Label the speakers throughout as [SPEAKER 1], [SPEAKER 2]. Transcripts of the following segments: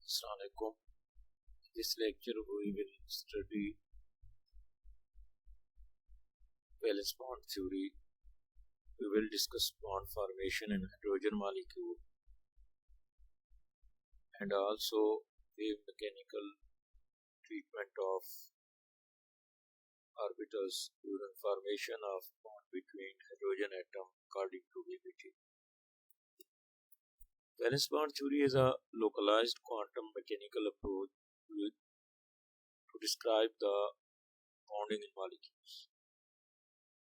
[SPEAKER 1] Assalamualaikum. In this lecture, we will study valence bond theory. We will discuss bond formation in hydrogen molecule and also wave mechanical treatment of orbitals during formation of bond between hydrogen atom according to VBT. Valence bond theory is a localized quantum mechanical approach to describe the bonding in molecules.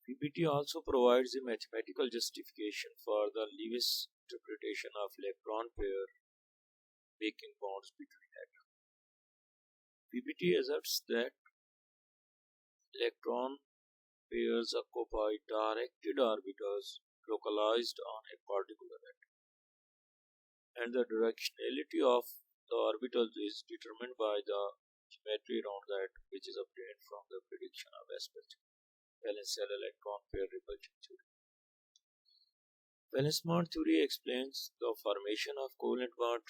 [SPEAKER 1] VBT also provides a mathematical justification for the Lewis interpretation of electron pair making bonds between atoms. VBT asserts that electron pairs occupy directed orbitals localized on a particular atom, and the directionality of the orbitals is determined by the geometry around the atom, which is obtained from the prediction of aspect valence shell electron pair repulsion theory. Valence bond theory explains the formation of covalent bond.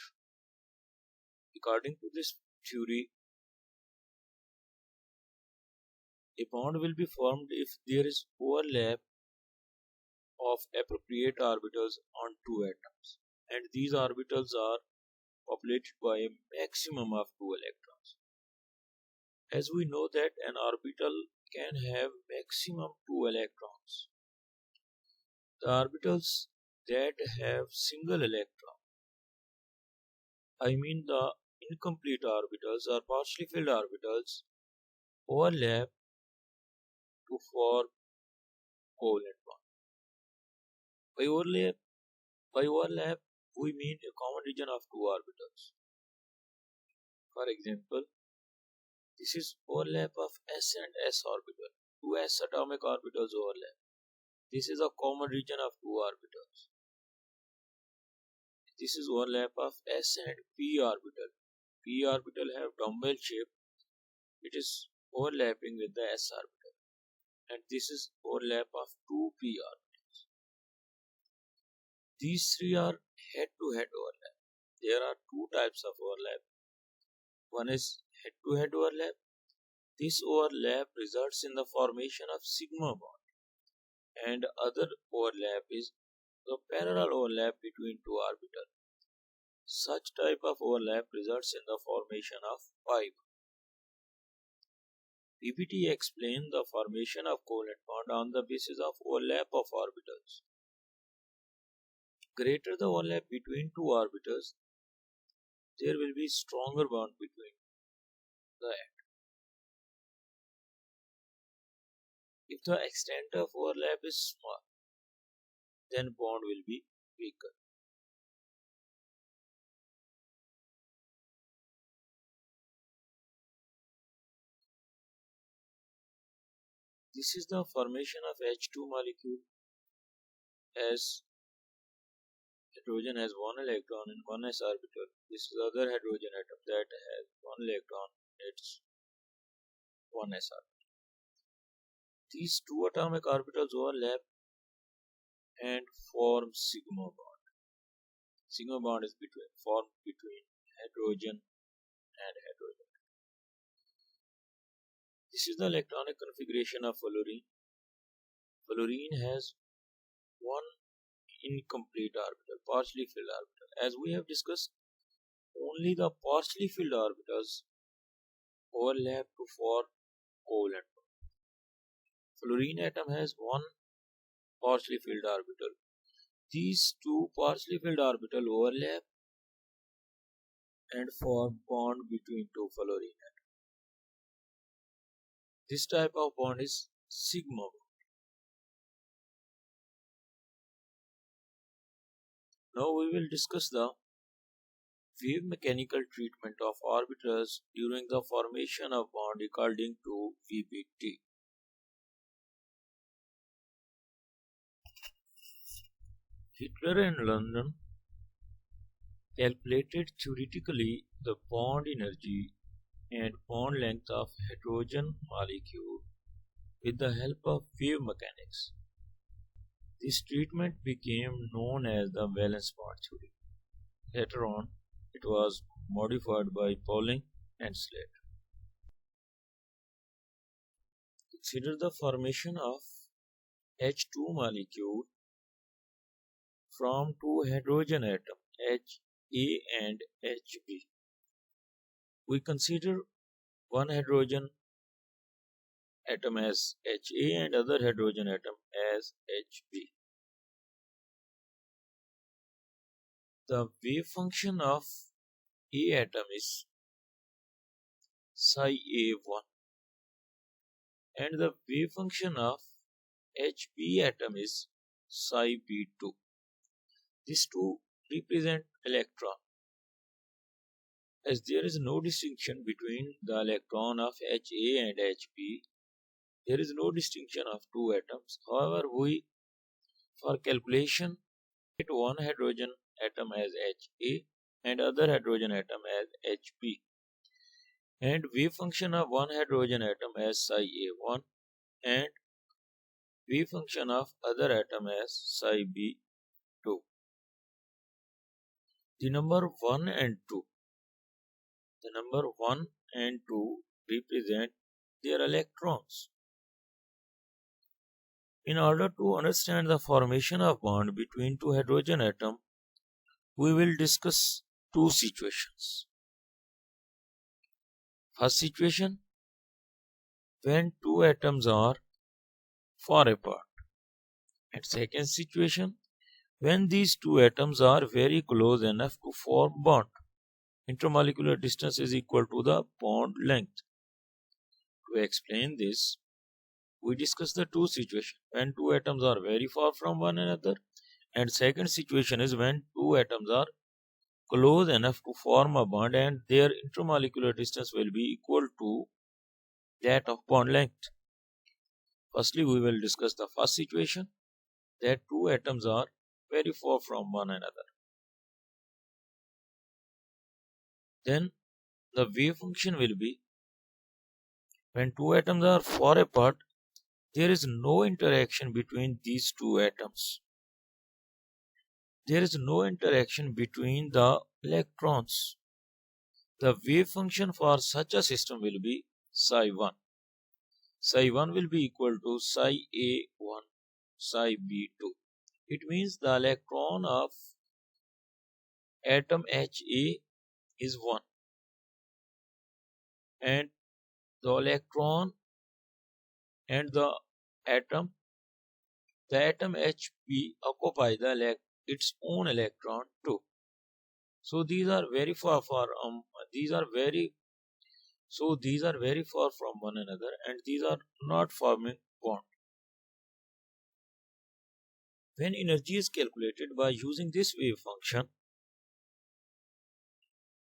[SPEAKER 1] According to this theory, a bond will be formed if there is overlap of appropriate orbitals on two atoms, and these orbitals are populated by a maximum of 2 electrons. As we know that an orbital can have maximum 2 electrons. The orbitals that have single electron, I mean the incomplete orbitals or partially filled orbitals, overlap to form covalent bond. By overlap, we mean a common region of 2 orbitals. For example, this is overlap of s and s orbital. 2 s atomic orbitals overlap. This is a common region of 2 orbitals. This is overlap of s and p orbital. P orbital have dumbbell shape. It is overlapping with the s orbital. And this is overlap of 2 p orbitals. These three are head-to-head overlap. There are two types of overlap. One is head-to-head overlap. This overlap results in the formation of sigma bond, and other overlap is the parallel overlap between two orbitals. Such type of overlap results in the formation of pi bond. VBT explains the formation of covalent bond on the basis of overlap of orbitals. Greater the overlap between two orbitals, there will be stronger bond between the atoms. If the extent of overlap is small, then bond will be weaker. This is the formation of H2 molecule, as hydrogen has 1 electron in 1s orbital. This is other hydrogen atom that has 1 electron in its 1s orbital. These two atomic orbitals overlap and form sigma bond. Sigma bond is formed between hydrogen and hydrogen. This is the electronic configuration of fluorine. Fluorine has one incomplete orbital, partially filled orbital. As we have discussed, only the partially filled orbitals overlap to form covalent bond. Fluorine atom has one partially filled orbital. These two partially filled orbitals overlap and form bond between two fluorine atoms. This type of bond is sigma bond. Now we will discuss the wave mechanical treatment of orbitals during the formation of bond according to VBT. Hitler and London calculated theoretically the bond energy and bond length of hydrogen molecule with the help of wave mechanics. This treatment became known as the valence bond theory. Later on, it was modified by Pauling and Slater. Consider the formation of H2 molecule from two hydrogen atoms Ha and Hb. We consider one hydrogen atom as Ha and other hydrogen atom as Hb. The wave function of A atom is psi A1 and the wave function of Hb atom is psi B2. These two represent electron. As there is no distinction between the electron of Ha and Hb, there is no distinction of two atoms. However, we, for calculation, get one hydrogen atom as Ha and other hydrogen atom as Hb, and wave function of one hydrogen atom as psi A1 and wave function of other atom as psi B2. The number 1 and 2 represent their electrons. In order to understand the formation of bond between two hydrogen atoms, we will discuss two situations. First situation, when two atoms are far apart. And second situation, when these two atoms are very close enough to form bond. Intermolecular distance is equal to the bond length. To explain this, we discuss the two situations when two atoms are very far from one another, and second situation is when two atoms are close enough to form a bond and their intermolecular distance will be equal to that of bond length. Firstly, we will discuss the first situation, that two atoms are very far from one another. Then the wave function will be, when two atoms are far apart, there is no interaction between these two atoms. There is no interaction between the electrons. The wave function for such a system will be psi 1. Psi 1 will be equal to psi A1, psi B2. It means the electron of atom Ha is 1 and the electron and the atom Hb occupy its own electron too. So these are very far from one another, and these are not forming bond. When energy is calculated by using this wave function,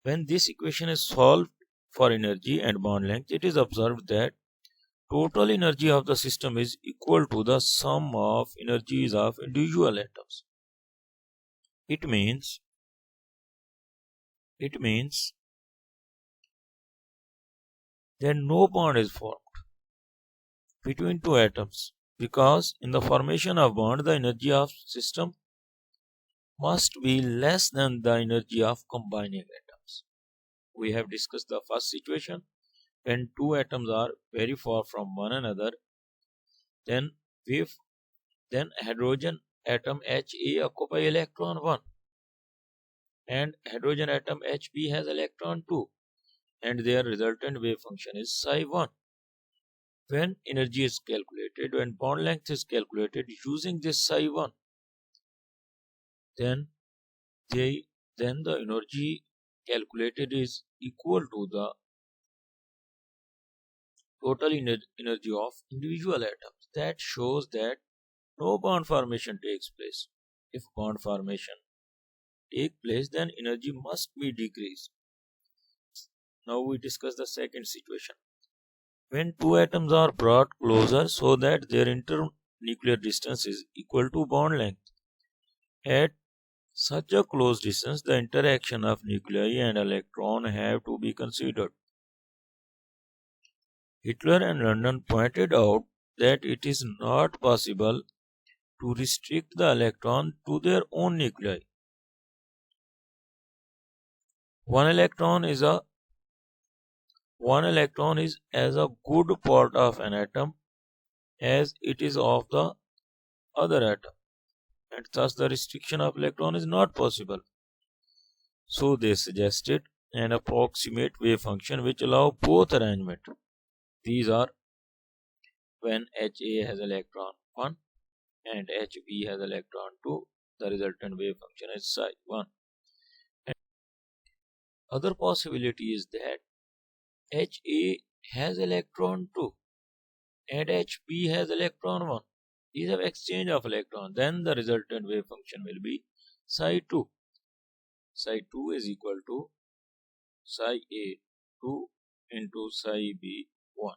[SPEAKER 1] when this equation is solved for energy and bond length, it is observed that total energy of the system is equal to the sum of energies of individual atoms. It means that no bond is formed between two atoms, because in the formation of bond the energy of system must be less than the energy of combining atoms. We have discussed the first situation, when two atoms are very far from one another, then hydrogen atom Ha occupy electron 1 and hydrogen atom Hb has electron 2, and their resultant wave function is psi 1. When energy is calculated, when bond length is calculated using this psi 1, then the energy calculated is equal to the total energy of individual atoms. That shows that no bond formation takes place. If bond formation takes place, then energy must be decreased. Now we discuss the second situation. When two atoms are brought closer so that their internuclear distance is equal to bond length. At such a close distance, the interaction of nuclei and electron have to be considered. Hitler and London pointed out that it is not possible to restrict the electron to their own nuclei. One electron is a one electron is as a good part of an atom as it is of the other atom, and thus the restriction of electron is not possible. So they suggested an approximate wave function which allow both arrangement. These are when HA has electron 1 and HB has electron 2, the resultant wave function is psi 1. And other possibility is that HA has electron 2 and HB has electron 1. These have exchange of electron. Then the resultant wave function will be psi 2. Psi 2 is equal to psi A 2 into psi B 1.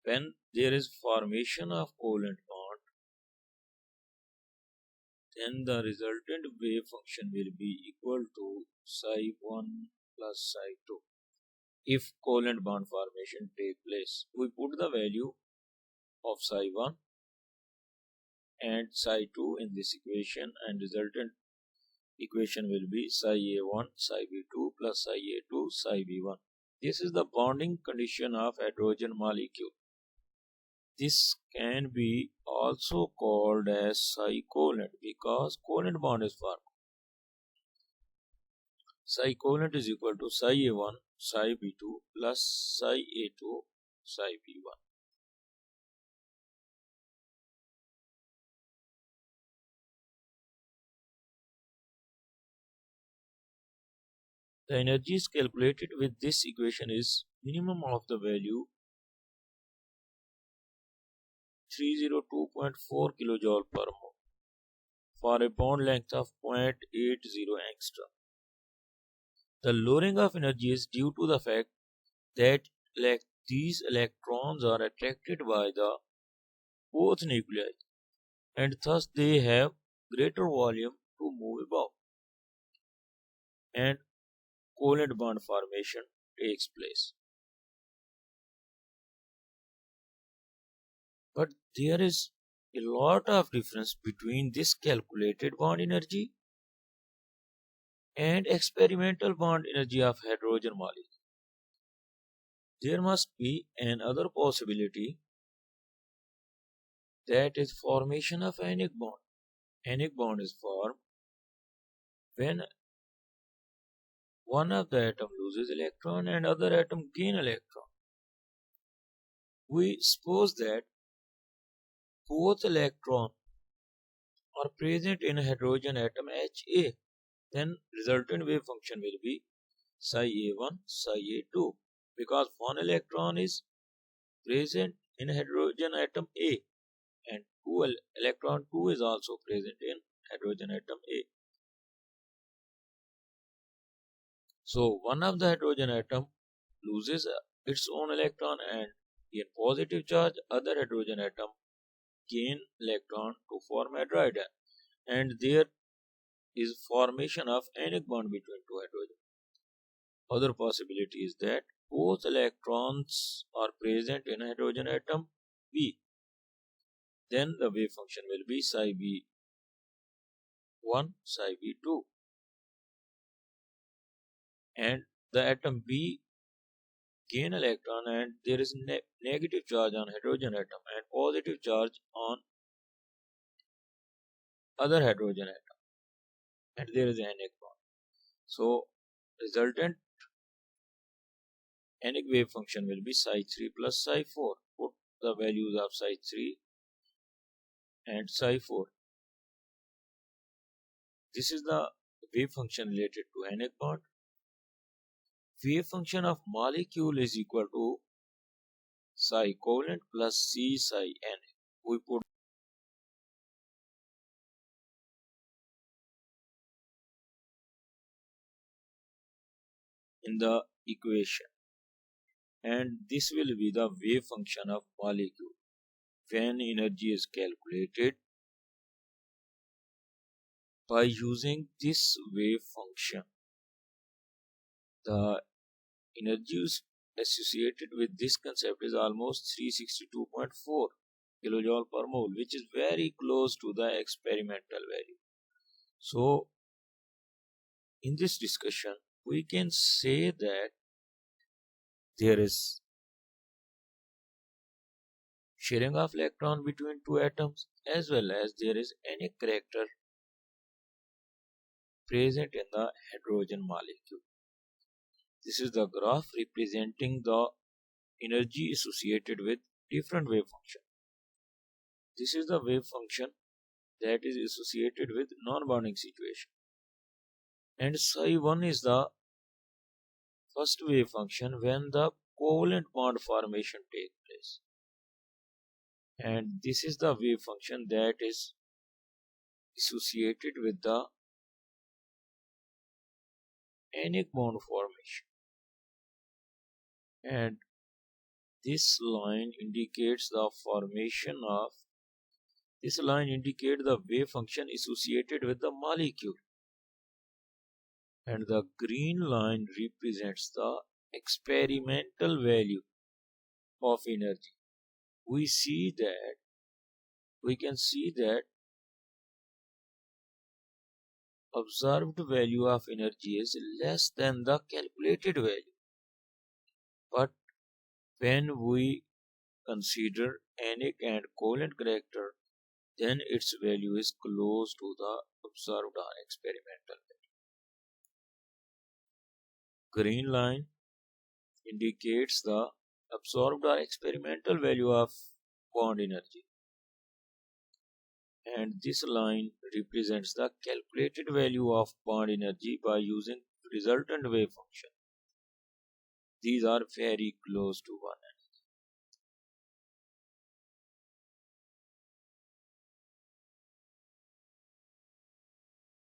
[SPEAKER 1] When there is formation of covalent bond, then the resultant wave function will be equal to psi 1 plus psi 2. If covalent bond formation take place, we put the value of psi 1 and psi 2 in this equation, and resultant equation will be psi A1 psi B2 plus psi A2 psi B1. This is the bonding condition of hydrogen molecule. This can be also called as psi covalent because covalent bond is formed. Psi covalent is equal to psi A1 psi B2 plus psi A2 psi B1. The energy is calculated with this equation is minimum of the value 302.4 kJ per mole for a bond length of 0.80 angstrom. The lowering of energy is due to the fact that these electrons are attracted by the both nuclei, and thus they have greater volume to move about, and covalent bond formation takes place. But there is a lot of difference between this calculated bond energy and experimental bond energy of hydrogen molecule. There must be another possibility, that is formation of anionic bond. Anionic bond is formed when one of the atom loses electron and other atom gain electron. We suppose that both electrons are present in a hydrogen atom Ha. Then resultant wave function will be psi A1 psi A2 because one electron is present in hydrogen atom A and electron 2 is also present in hydrogen atom A. So one of the hydrogen atom loses its own electron and gain positive charge, other hydrogen atom gain electron to form hydride, and there is formation of anionic bond between two hydrogen. Other possibility is that both electrons are present in hydrogen atom B. Then the wave function will be psi B1 psi B2, and the atom B gain electron and there is negative charge on hydrogen atom and positive charge on other hydrogen atom, and there is an anionic bond. So resultant anionic wave function will be psi 3 plus psi 4. Put the values of psi 3 and psi 4. This is the wave function related to anionic bond. Wave function of molecule is equal to psi covalent plus C psi N. We put in the equation, and this will be the wave function of molecule when energy is calculated by using this wave function. The energy associated with this concept is almost 362.4 kilojoule per mole, which is very close to the experimental value. So in this discussion, we can say that there is sharing of electron between two atoms as well as there is any character present in the hydrogen molecule. This is the graph representing the energy associated with different wave function. This is the wave function that is associated with non-bonding situation. And psi1 is the first wave function when the covalent bond formation takes place. And this is the wave function that is associated with the anionic bond formation. And this line indicates the wave function associated with the molecule. And the green line represents the experimental value of energy. We can see that observed value of energy is less than the calculated value. But when we consider anionic and covalent character, then its value is close to the observed or experimental value. Green line indicates the absorbed or experimental value of bond energy. And this line represents the calculated value of bond energy by using resultant wave function. These are very close to one